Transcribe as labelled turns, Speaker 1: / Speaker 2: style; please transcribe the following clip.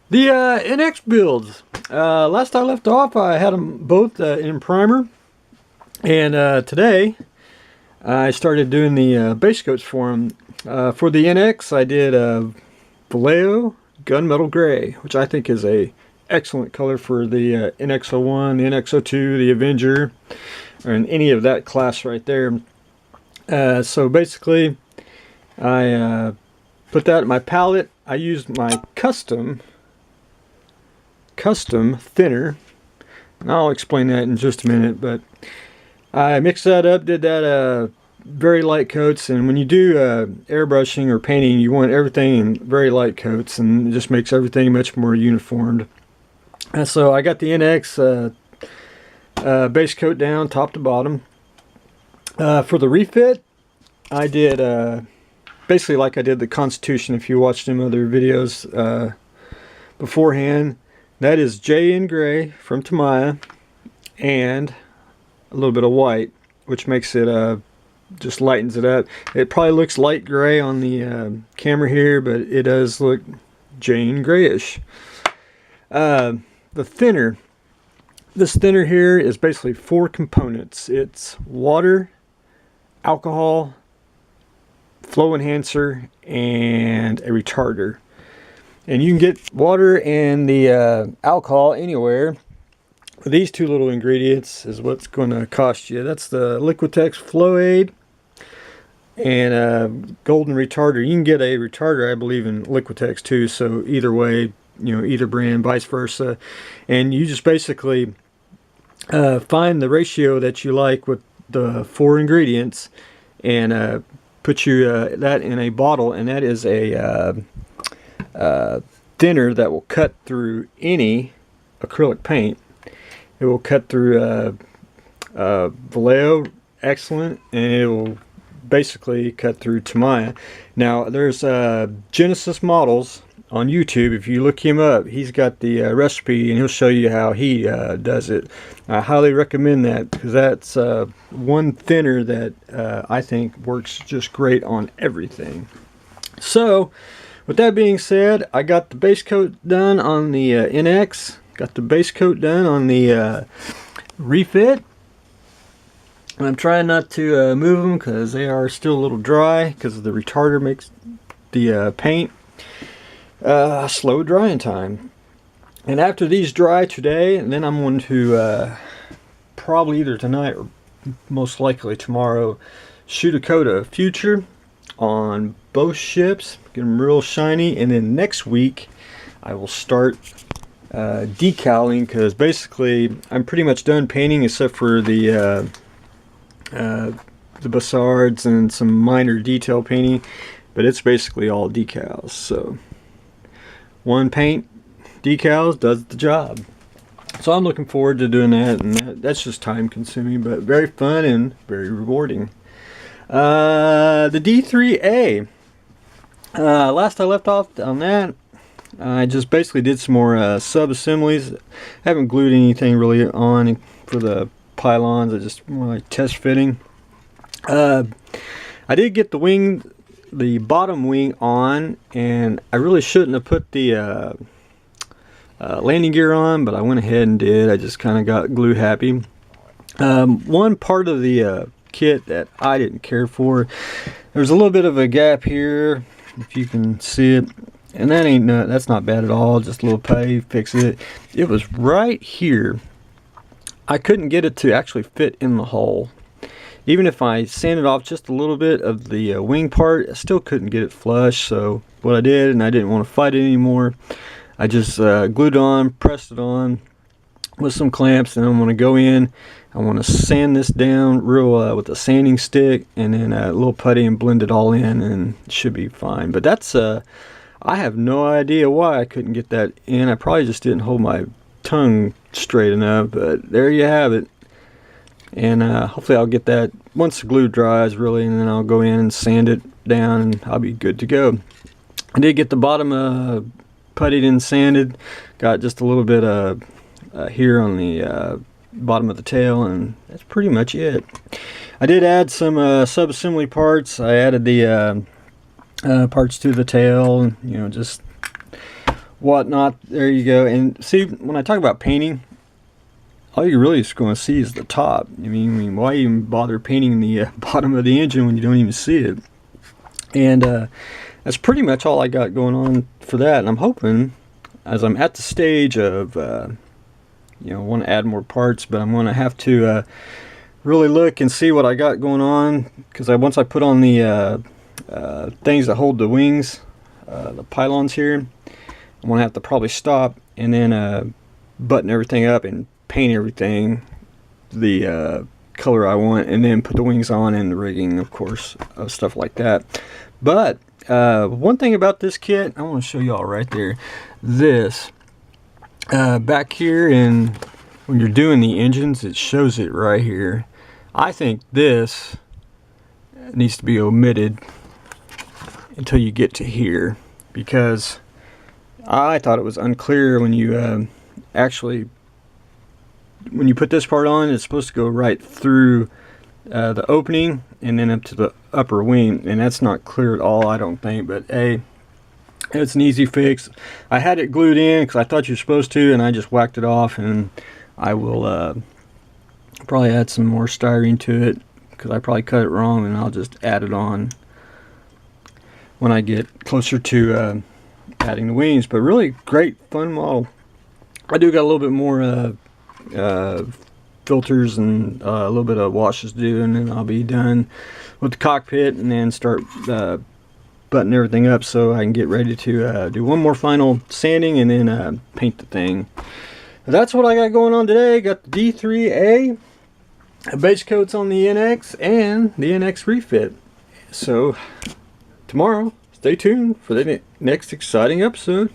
Speaker 1: The NX builds. Last I left off, I had them both in primer, and today I started doing the base coats for them. For the NX, I did Vallejo Gunmetal Gray, which I think is a excellent color for the NX01, the NX02, the Avenger, or in any of that class right there. So basically, I put that in my palette. I used my custom thinner, and I'll explain that in just a minute, but I mixed that up, did that very light coats, and when you do airbrushing or painting, you want everything in very light coats, and it just makes everything much more uniformed. And so I got the NX base coat down top to bottom. For the refit, I did basically like I did the Constitution. If you watched them other videos beforehand, that is J in gray from D.IIIa and a little bit of white, which makes it just lightens it up. It probably looks light gray on the camera here, but it does look Jane grayish. The thinner, this thinner here is basically 4 components. It's water, alcohol, flow enhancer, and a retarder. And you can get water and the alcohol anywhere. These 2 little ingredients is what's going to cost you. That's the Liquitex Flow Aid and Golden Retarder. You can get a retarder, I believe, in Liquitex too. So either way, you know, either brand, vice versa. And you just basically find the ratio that you like with the 4 ingredients and put that in a bottle, and that is a thinner that will cut through any acrylic paint. It will cut through Vallejo, excellent, and it will basically cut through D.IIIa. Now there's Genesis Models on YouTube. If you look him up, he's got the recipe, and he'll show you how he does it. I highly recommend that, because that's one thinner that I think works just great on everything. So with that being said, I got the base coat done on the NX, got the base coat done on the refit. I'm trying not to move them because they are still a little dry, because the retarder makes the paint slow drying time. And after these dry today, and then I'm going to probably either tonight or most likely tomorrow shoot a coat of Future on both ships, get them real shiny, and then next week I will start decaling, because basically I'm pretty much done painting except for the bassards and some minor detail painting, but it's basically all decals. So one paint decals does the job. So I'm looking forward to doing that, and that's just time consuming, but very fun and very rewarding. The D.IIIa, last I left off on that, I just basically did some more sub assemblies. Haven't glued anything really on for the pylons. I just more like test fitting. I did get the bottom wing on, and I really shouldn't have put the landing gear on, but I went ahead and did. I just kind of got glue happy. One part of the kit that I didn't care for, there's a little bit of a gap here, if you can see it, and that's not bad at all. Just a little pay, fix it. It was right here. I couldn't get it to actually fit in the hole. Even if I sanded off just a little bit of the wing part, I still couldn't get it flush. So what I did, and I didn't want to fight it anymore, I just glued it on, pressed it on with some clamps, and I'm going to go in. I want to sand this down real with a sanding stick, and then a little putty, and blend it all in, and it should be fine. But that's I have no idea why I couldn't get that in. I probably just didn't hold my tongue straight enough, but there you have it. And hopefully I'll get that once the glue dries, really, and then I'll go in and sand it down, and I'll be good to go. I did get the bottom puttied and sanded. Got just a little bit here on the bottom of the tail, and that's pretty much it. I did add some sub-assembly parts. I added the parts to the tail, you know, just whatnot. There you go. And see, when I talk about painting, all you're really just going to see is the top. I mean, why even bother painting the bottom of the engine when you don't even see it? And that's pretty much all I got going on for that. And I'm hoping, as I'm at the stage of, you know, want to add more parts, but I'm going to have to really look and see what I got going on, because once I put on the things that hold the wings, the pylons here, I'm going to have to probably stop and then button everything up and paint everything the color I want, and then put the wings on and the rigging, of course, stuff like that. But one thing about this kit, I want to show y'all right there. This back here, and when you're doing the engines, it shows it right here. I think this needs to be omitted until you get to here, because I thought it was unclear when you actually, when you put this part on, it's supposed to go right through the opening and then up to the upper wing, and that's not clear at all, I don't think. But hey, it's an easy fix. I had it glued in because I thought you were supposed to, and I just whacked it off. And I will probably add some more styrene to it, because I probably cut it wrong, and I'll just add it on when I get closer to adding the wings. But really great, fun model. I do got a little bit more filters and a little bit of washes to do, and then I'll be done with the cockpit, and then start button everything up so I can get ready to do one more final sanding and then paint the thing. That's what I got going on today. Got the D.IIIa base coats on the NX and the NX refit. So tomorrow, stay tuned for the next exciting episode.